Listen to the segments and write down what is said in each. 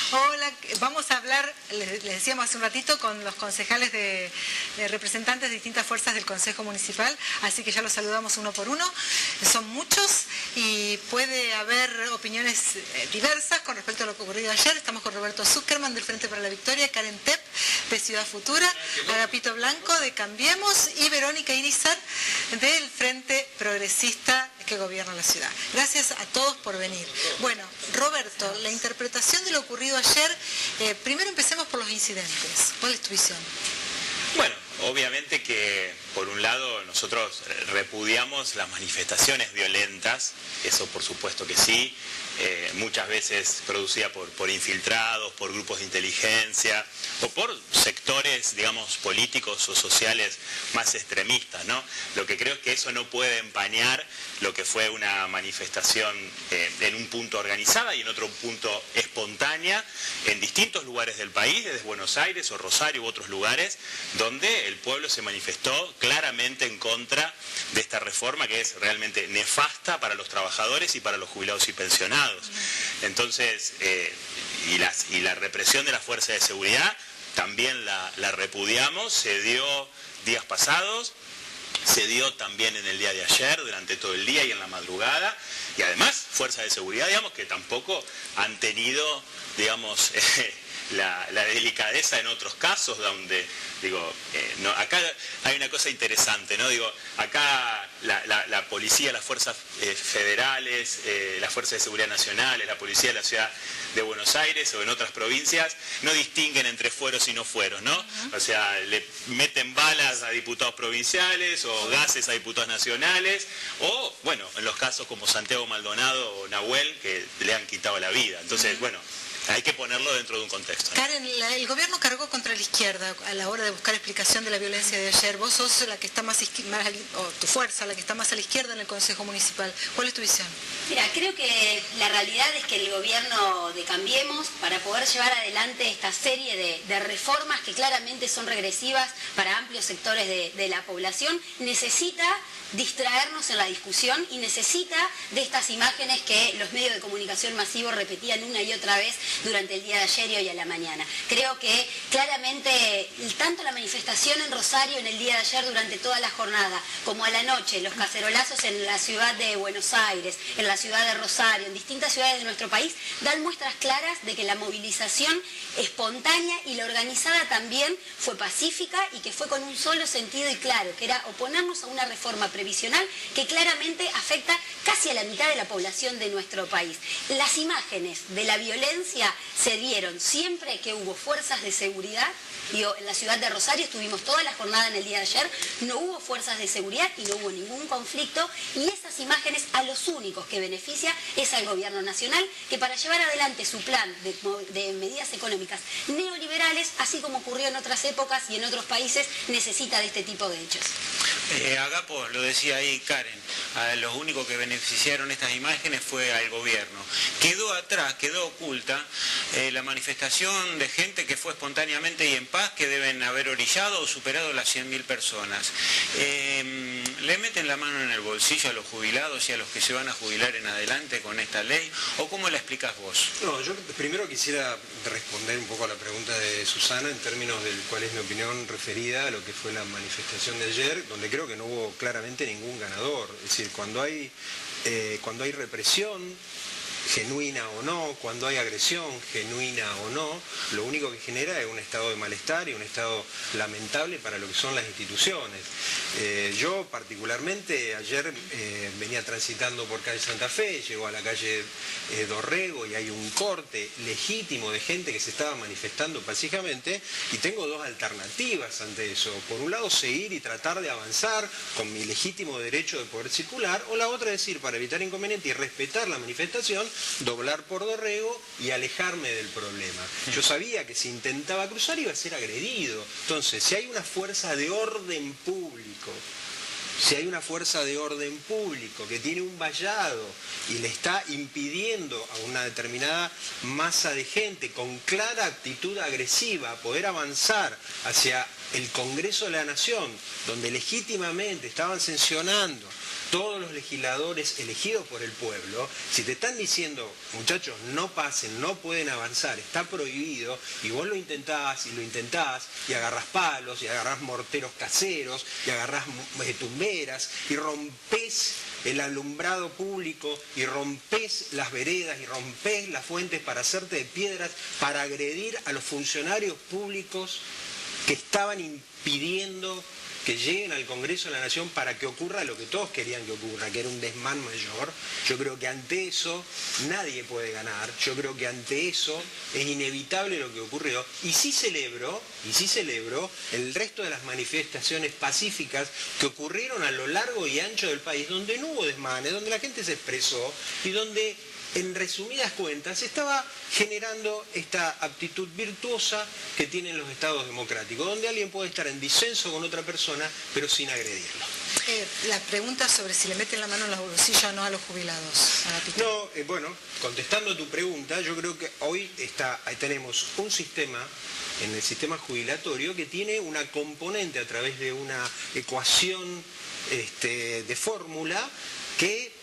Hola, vamos a hablar, les decíamos hace un ratito, con los concejales de representantes de distintas fuerzas del Consejo Municipal, así que ya los saludamos uno por uno. Son muchos y puede haber opiniones diversas con respecto a lo que ocurrido ayer. Estamos con Roberto Zuckerman del Frente para la Victoria, Karen Tepp de Ciudad Futura, Agapito Blanco de Cambiemos y Verónica Irizar del Frente Progresista que gobierna la ciudad. Gracias a todos por venir. Bueno, Roberto, la interpretación de lo ocurrido ayer, primero empecemos por los incidentes. ¿Cuál es tu visión? Bueno, obviamente que por un lado nosotros repudiamos las manifestaciones violentas, eso por supuesto que sí, muchas veces producida por infiltrados, por grupos de inteligencia o por sectores, digamos, políticos o sociales más extremistas, ¿no? Lo que creo es que eso no puede empañar lo que fue una manifestación en un punto organizada y en otro punto espontánea en distintos lugares del país, desde Buenos Aires o Rosario u otros lugares, donde el pueblo se manifestó claramente en contra de esta reforma que es realmente nefasta para los trabajadores y para los jubilados y pensionados. Entonces, y la represión de las fuerzas de seguridad también la repudiamos, se dio días pasados, se dio también en el día de ayer, durante todo el día y en la madrugada, y además fuerzas de seguridad, digamos, que tampoco han tenido, digamos, la delicadeza en otros casos donde, digo, no, acá hay una cosa interesante, ¿no? Digo, acá la policía, las fuerzas federales, las fuerzas de seguridad nacionales, la policía de la ciudad de Buenos Aires o en otras provincias no distinguen entre fueros y no fueros, ¿no? O sea, le meten balas a diputados provinciales o gases a diputados nacionales o, bueno, en los casos como Santiago Maldonado o Nahuel que le han quitado la vida. Entonces, bueno, hay que ponerlo dentro de un contexto, ¿no? Karen, el gobierno cargó contra la izquierda a la hora de buscar explicación de la violencia de ayer. Vos sos la que está más o tu fuerza, la que está más a la izquierda en el Consejo Municipal. ¿Cuál es tu visión? Mira, creo que la realidad es que el gobierno de Cambiemos, para poder llevar adelante esta serie de reformas que claramente son regresivas para amplios sectores de la población, necesita distraernos en la discusión y necesita de estas imágenes que los medios de comunicación masivos repetían una y otra vez durante el día de ayer y hoy a la mañana. Creo que claramente tanto la manifestación en Rosario en el día de ayer durante toda la jornada, como a la noche, los cacerolazos en la ciudad de Buenos Aires, en la ciudad de Rosario, en distintas ciudades de nuestro país, dan muestras claras de que la movilización espontánea y la organizada también fue pacífica y que fue con un solo sentido y claro, que era oponernos a una reforma previsional que claramente afecta casi a la mitad de la población de nuestro país. Las imágenes de la violencia se dieron siempre que hubo fuerzas de seguridad. Digo, en la ciudad de Rosario estuvimos toda la jornada en el día de ayer, no hubo fuerzas de seguridad y no hubo ningún conflicto, y esas imágenes a los únicos que beneficia es al gobierno nacional, que para llevar adelante su plan de medidas económicas neoliberales, así como ocurrió en otras épocas y en otros países, necesita de este tipo de hechos. Agapo, lo decía ahí Karen, los únicos que beneficiaron estas imágenes fue al gobierno. Quedó atrás, quedó oculta la manifestación de gente que fue espontáneamente y en paz, que deben haber orillado o superado las 100.000 personas. ¿Le meten la mano en el bolsillo a los jubilados y a los que se van a jubilar en adelante con esta ley? ¿O cómo la explicás vos? No, yo primero quisiera responder un poco a la pregunta de Susana en términos de cuál es mi opinión referida a lo que fue la manifestación de ayer, donde creo que no hubo claramente ningún ganador. Es decir, cuando hay represión, genuina o no, cuando hay agresión, genuina o no, lo único que genera es un estado de malestar y un estado lamentable para lo que son las instituciones. Yo particularmente ayer venía transitando por calle Santa Fe, llego a la calle Dorrego y hay un corte legítimo de gente que se estaba manifestando pacíficamente y tengo dos alternativas ante eso. Por un lado, seguir y tratar de avanzar con mi legítimo derecho de poder circular, o la otra es decir, para evitar inconveniente y respetar la manifestación, doblar por Dorrego y alejarme del problema. Yo sabía que si intentaba cruzar iba a ser agredido. Entonces, si hay una fuerza de orden público, que tiene un vallado y le está impidiendo a una determinada masa de gente con clara actitud agresiva poder avanzar hacia el Congreso de la Nación, donde legítimamente estaban sancionando todos los legisladores elegidos por el pueblo, si te están diciendo, muchachos, no pasen, no pueden avanzar, está prohibido, y vos lo intentás, y agarrás palos, y agarrás morteros caseros, y agarrás tumberas, y rompés el alumbrado público, y rompés las veredas, y rompés las fuentes para hacerte de piedras, para agredir a los funcionarios públicos que estaban impidiendo que lleguen al Congreso de la Nación para que ocurra lo que todos querían que ocurra, que era un desmán mayor. Yo creo que ante eso nadie puede ganar, yo creo que ante eso es inevitable lo que ocurrió, y sí celebro el resto de las manifestaciones pacíficas que ocurrieron a lo largo y ancho del país, donde no hubo desmanes, donde la gente se expresó y donde, en resumidas cuentas, se estaba generando esta aptitud virtuosa que tienen los estados democráticos, donde alguien puede estar en disenso con otra persona, pero sin agredirlo. La pregunta sobre si le meten la mano en los bolsillos o no a los jubilados. No, bueno, contestando tu pregunta, yo creo que hoy tenemos un sistema, en el sistema jubilatorio, que tiene una componente a través de una ecuación de fórmula que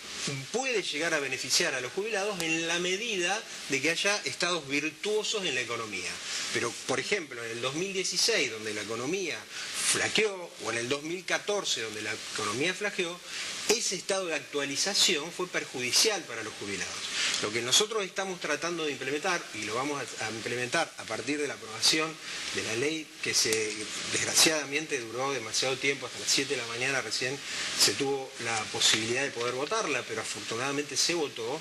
puede llegar a beneficiar a los jubilados en la medida de que haya estados virtuosos en la economía. Pero, por ejemplo, en el 2016, donde la economía flaqueó, o en el 2014, donde la economía flaqueó, ese estado de actualización fue perjudicial para los jubilados. Lo que nosotros estamos tratando de implementar, y lo vamos a implementar a partir de la aprobación de la ley, que desgraciadamente duró demasiado tiempo, hasta las 7 de la mañana recién se tuvo la posibilidad de poder votarla, pero afortunadamente se votó.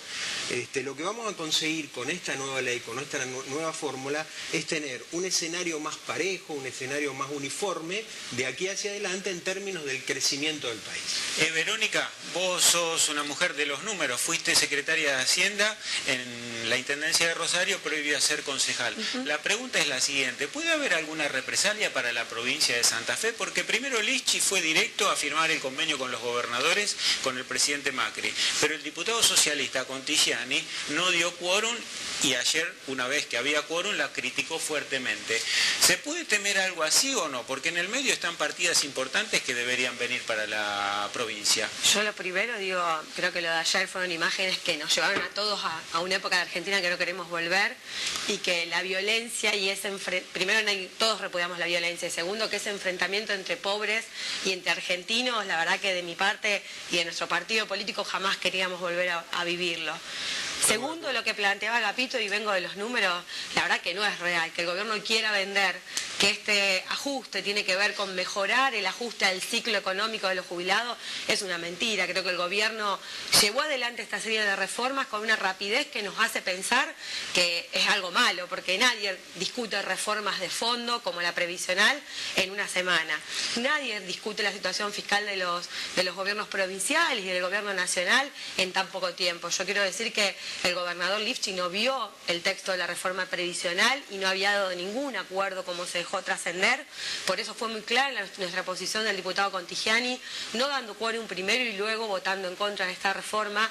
Lo que vamos a conseguir con esta nueva ley, con esta nueva fórmula, es tener un escenario más parejo, un escenario más uniforme de aquí hacia adelante en términos del crecimiento del país. Verónica, vos sos una mujer de los números, fuiste secretaria de Hacienda en la Intendencia de Rosario, prohibida ser concejal. La pregunta es la siguiente: ¿puede haber alguna represalia para la provincia de Santa Fe? Porque primero Lischy fue directo a firmar el convenio con los gobernadores, con el presidente Macri, pero el diputado socialista Contigiani no dio quórum, y ayer, una vez que había quórum, la criticó fuertemente. ¿Se puede temer algo así o no? Porque en el medio están partidas importantes que deberían venir para la provincia. Yo lo primero digo, creo que lo de ayer fueron imágenes que nos llevaron a todos a una época de Argentina que no queremos volver, y que la violencia y primero todos repudiamos la violencia, y segundo que ese enfrentamiento entre pobres y entre argentinos, la verdad que de mi parte y de nuestro partido político jamás queríamos volver a vivirlo. Segundo, lo que planteaba Agapito, y vengo de los números, la verdad que no es real, que el gobierno quiera vender que este ajuste tiene que ver con mejorar el ajuste al ciclo económico de los jubilados, es una mentira. Creo que el gobierno llevó adelante esta serie de reformas con una rapidez que nos hace pensar que es algo malo, porque nadie discute reformas de fondo como la previsional en una semana. Nadie discute la situación fiscal de los gobiernos provinciales y del gobierno nacional en tan poco tiempo. Yo quiero decir que el gobernador Lischy no vio el texto de la reforma previsional y no había dado ningún acuerdo como se dejó trascender. Por eso fue muy clara nuestra posición del diputado Contigiani, no dando quórum primero y luego votando en contra de esta reforma,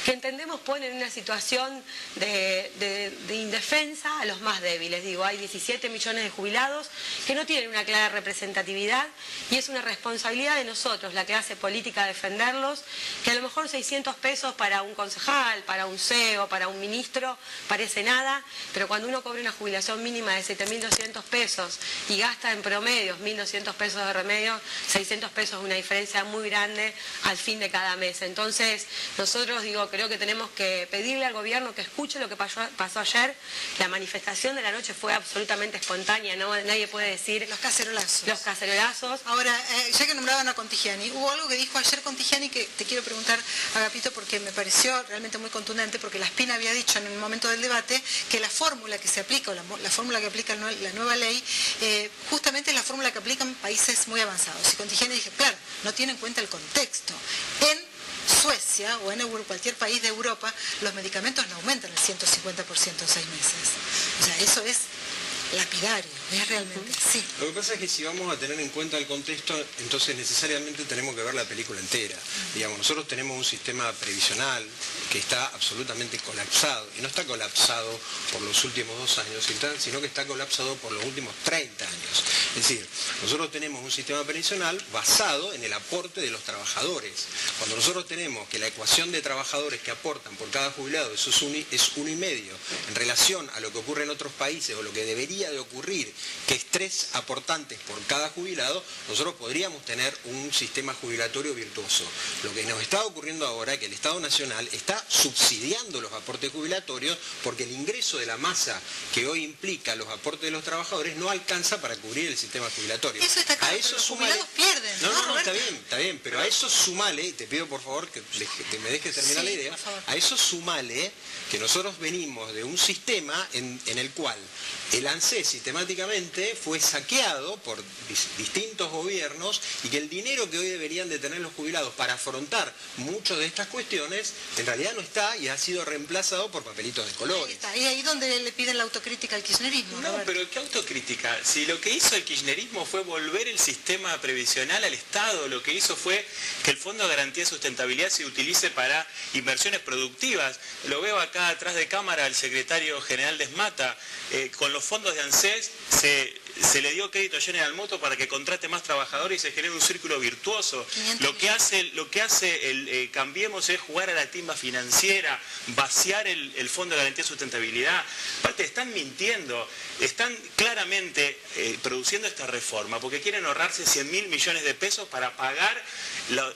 que entendemos pone en una situación de indefensa a los más débiles. Digo, hay 17 millones de jubilados que no tienen una clara representatividad, y es una responsabilidad de nosotros, la clase política, defenderlos, que a lo mejor 600 pesos para un concejal, para un CEO, para un ministro parece nada, pero cuando uno cobra una jubilación mínima de 7.200 pesos y gasta en promedio 1.200 pesos de remedio, 600 pesos es una diferencia muy grande al fin de cada mes. Entonces nosotros creo que tenemos que pedirle al gobierno que escuche lo que pasó ayer. La manifestación de la noche fue absolutamente espontánea, ¿no? Nadie puede decir... Los cacerolazos. Los cacerolazos. Ahora, ya que nombraban a Contigiani, hubo algo que dijo ayer Contigiani que te quiero preguntar, Agapito, porque me pareció realmente muy contundente, porque la Spina había dicho en el momento del debate que la fórmula que se aplica, o la fórmula que aplica la nueva ley, justamente es la fórmula que aplican países muy avanzados. Y Contigiani dije, claro, no tiene en cuenta el contexto. En Suecia o en cualquier país de Europa, los medicamentos no aumentan el 150% en 6 meses. O sea, eso es lapidario, es realmente, sí. Lo que pasa es que si vamos a tener en cuenta el contexto, entonces necesariamente tenemos que ver la película entera. Digamos, nosotros tenemos un sistema previsional que está absolutamente colapsado, y no está colapsado por los últimos 2 años, sino que está colapsado por los últimos 30 años. Es decir, nosotros tenemos un sistema previsional basado en el aporte de los trabajadores. Cuando nosotros tenemos que la ecuación de trabajadores que aportan por cada jubilado, eso es 1,5, en relación a lo que ocurre en otros países o lo que debería de ocurrir, que es 3 aportantes por cada jubilado, nosotros podríamos tener un sistema jubilatorio virtuoso. Lo que nos está ocurriendo ahora es que el Estado Nacional está subsidiando los aportes jubilatorios porque el ingreso de la masa que hoy implica los aportes de los trabajadores no alcanza para cubrir el sistema jubilatorio. Eso está claro, a eso pero los sumale... jubilados pierden, ¿no, No, Roberto? está bien, pero a eso sumale, te pido por favor que me dejes terminar la idea, por favor. a eso sumale que nosotros venimos de un sistema en el cual el ANSES sistemáticamente fue saqueado por distintos gobiernos y que el dinero que hoy deberían de tener los jubilados para afrontar muchas de estas cuestiones, en realidad no está y ha sido reemplazado por papelitos de Ahí colores. está, y ahí donde le piden la autocrítica al kirchnerismo, No, Roberto. pero ¿qué autocrítica? Si lo que hizo el kirchnerismo fue volver el sistema previsional al Estado, lo que hizo fue que el Fondo de Garantía de Sustentabilidad se utilice para inversiones productivas. Lo veo acá atrás de cámara al secretario general Desmata, con los fondos de ANSES se le dio crédito a General Motors para que contrate más trabajadores y se genere un círculo virtuoso. Lo que hace el Cambiemos es jugar a la timba financiera, vaciar el Fondo de Garantía de Sustentabilidad. Aparte, están mintiendo, están claramente produciendo esta reforma porque quieren ahorrarse 100.000 millones de pesos para pagar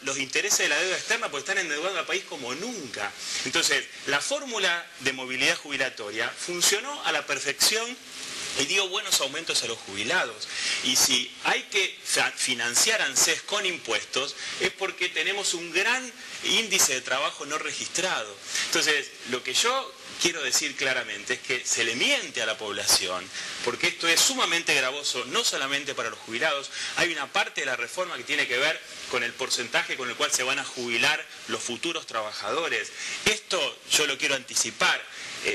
los intereses de la deuda externa porque están endeudando al país como nunca. Entonces, la fórmula de movilidad jubilatoria funcionó a la perfección y dio buenos aumentos a los jubilados. Y si hay que financiar ANSES con impuestos, es porque tenemos un gran índice de trabajo no registrado. Entonces, lo que yo quiero decir claramente es que se le miente a la población, porque esto es sumamente gravoso, no solamente para los jubilados. Hay una parte de la reforma que tiene que ver con el porcentaje con el cual se van a jubilar los futuros trabajadores. Esto yo lo quiero anticipar.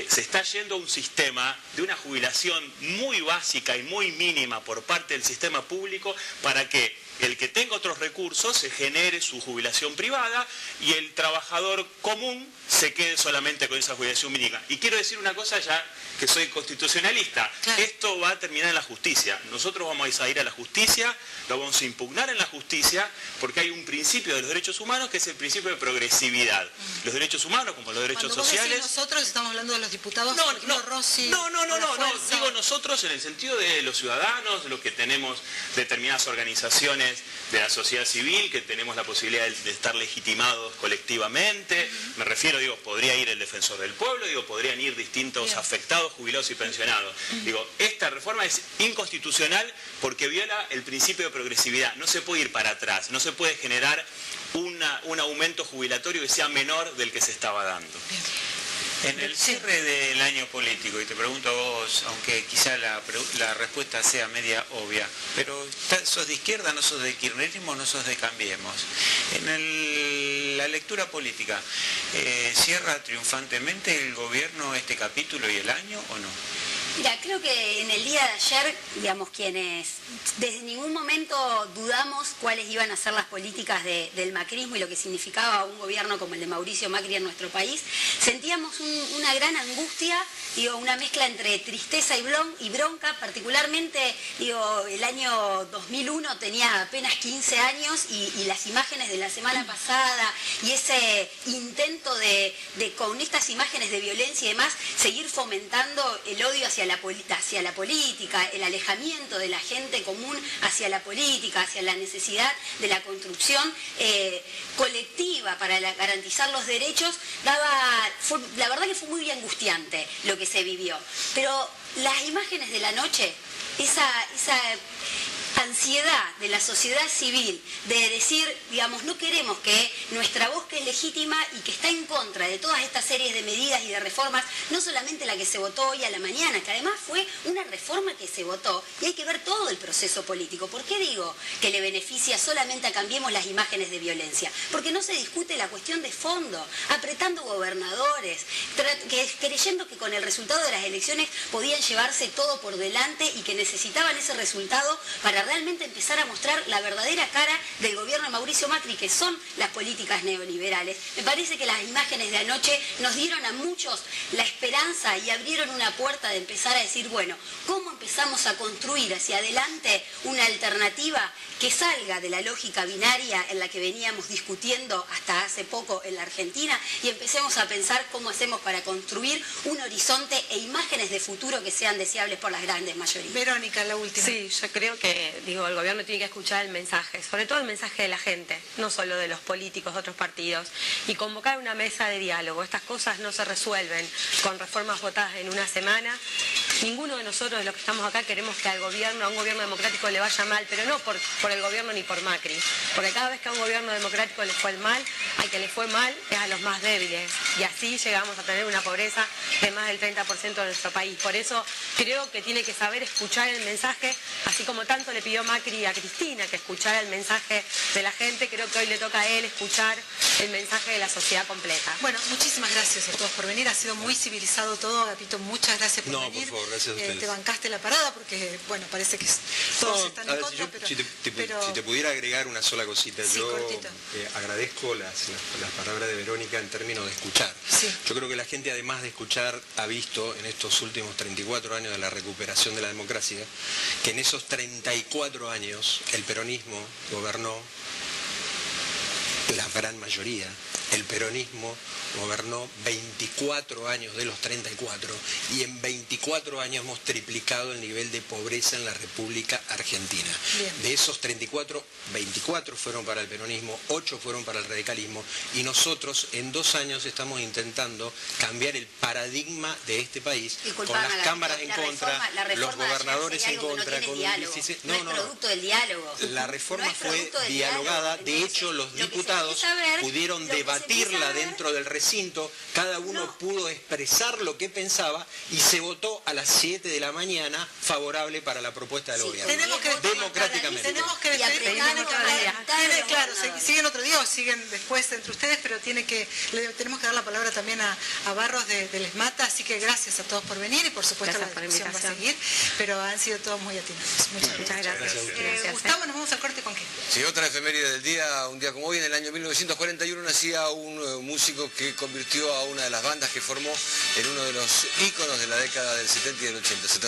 Se está yendo a un sistema de una jubilación muy básica y muy mínima por parte del sistema público para que el que tenga otros recursos se genere su jubilación privada y el trabajador común se quede solamente con esa jubilación mínima. Y quiero decir una cosa ya que soy constitucionalista. Claro. Esto va a terminar en la justicia. Nosotros vamos a ir a la justicia, lo vamos a impugnar en la justicia porque hay un principio de los derechos humanos que es el principio de progresividad. Los derechos humanos como los derechos Cuando vos decís sociales... nosotros estamos hablando de los diputados, No, por ejemplo, Rossi, no, la Fuerza. digo nosotros en el sentido de los ciudadanos, los que tenemos determinadas organizaciones de la sociedad civil, que tenemos la posibilidad de estar legitimados colectivamente. Me refiero, digo, podría ir el defensor del pueblo, digo, podrían ir distintos Bien. afectados, jubilados y pensionados. Digo, esta reforma es inconstitucional porque viola el principio de progresividad. No se puede ir para atrás, no se puede generar un aumento jubilatorio que sea menor del que se estaba dando. En el cierre del año político, y te pregunto a vos, aunque quizá la respuesta sea media obvia, pero ¿sos de izquierda, no sos de kirchnerismo, no sos de Cambiemos? En la lectura política, ¿cierra triunfantemente el gobierno este capítulo y el año o no? Mira, creo que en el día de ayer, digamos, quienes desde ningún momento dudamos cuáles iban a ser las políticas del macrismo y lo que significaba un gobierno como el de Mauricio Macri en nuestro país, sentíamos una gran angustia, digo, una mezcla entre tristeza y bronca, particularmente, digo, el año 2001 tenía apenas 15 años y las imágenes de la semana pasada y ese intento de con estas imágenes de violencia y demás, seguir fomentando el odio hacia la política, el alejamiento de la gente común hacia la política, hacia la necesidad de la construcción colectiva para garantizar los derechos, la verdad que fue muy angustiante lo que se vivió. Pero las imágenes de la noche, ansiedad de la sociedad civil de decir, digamos, no queremos que nuestra voz, que es legítima y que está en contra de todas estas series de medidas y de reformas, no solamente la que se votó hoy a la mañana, que además fue una reforma que se votó, y hay que ver todo el proceso político. ¿Por qué digo que le beneficia solamente a Cambiemos las imágenes de violencia? Porque no se discute la cuestión de fondo, apretando gobernadores, creyendo que con el resultado de las elecciones podían llevarse todo por delante y que necesitaban ese resultado para realmente empezar a mostrar la verdadera cara del gobierno de Mauricio Macri, que son las políticas neoliberales. Me parece que las imágenes de anoche nos dieron a muchos la esperanza y abrieron una puerta de empezar a decir, bueno, ¿cómo empezamos a construir hacia adelante una alternativa que salga de la lógica binaria en la que veníamos discutiendo hasta hace poco en la Argentina, y empecemos a pensar cómo hacemos para construir un horizonte e imágenes de futuro que sean deseables por las grandes mayorías? Verónica, la última. Sí, yo creo que, el gobierno tiene que escuchar el mensaje, sobre todo el mensaje de la gente, no solo de los políticos de otros partidos, y convocar una mesa de diálogo. Estas cosas no se resuelven con reformas votadas en una semana. Ninguno de nosotros, de los que estamos acá, queremos que a un gobierno democrático le vaya mal, pero no por el gobierno ni por Macri, porque cada vez que a un gobierno democrático le fue mal, al que le fue mal es a los más débiles, y así llegamos a tener una pobreza de más del 30% de nuestro país. Por eso creo que tiene que saber escuchar el mensaje, así como tanto le pidió Macri a Cristina que escuchara el mensaje de la gente. Creo que hoy le toca a él escuchar el mensaje de la sociedad completa. Bueno, muchísimas gracias a todos por venir, ha sido muy civilizado todo. Gatito, muchas gracias por venir. Por favor, gracias a ustedes. Te bancaste la parada porque, bueno, parece que todos están en contra, si te pudiera agregar una sola cosita, sí, yo agradezco las palabras de Verónica en términos de escuchar. Sí. Yo creo que la gente, además de escuchar, ha visto en estos últimos 34 años de la recuperación de la democracia, que en esos 34 años el peronismo gobernó la gran mayoría. El peronismo gobernó 24 años de los 34 y en 24 años hemos triplicado el nivel de pobreza en la República Argentina. Bien. De esos 34, 24 fueron para el peronismo, 8 fueron para el radicalismo, y nosotros en 2 años estamos intentando cambiar el paradigma de este país, con las cámaras en contra, los gobernadores en contra. No es producto del diálogo. La reforma fue dialogada, de hecho los diputados pudieron debatirla dentro del recinto, cada uno pudo expresar lo que pensaba y se votó a las 7 de la mañana favorable para la propuesta del gobierno. Democráticamente. Tenemos que claro, siguen otro día o siguen después entre ustedes, pero tenemos que dar la palabra también a Barros de Les Mata, así que gracias a todos por venir y por supuesto la discusión va a seguir, pero han sido todos muy atinados. Muchas gracias. Gustavo, nos vamos al corte con qué. Sí, otra efeméride del día, un día como hoy, en el año 1941 nacía un músico que convirtió a una de las bandas que formó en uno de los íconos de la década del 70 y del 80.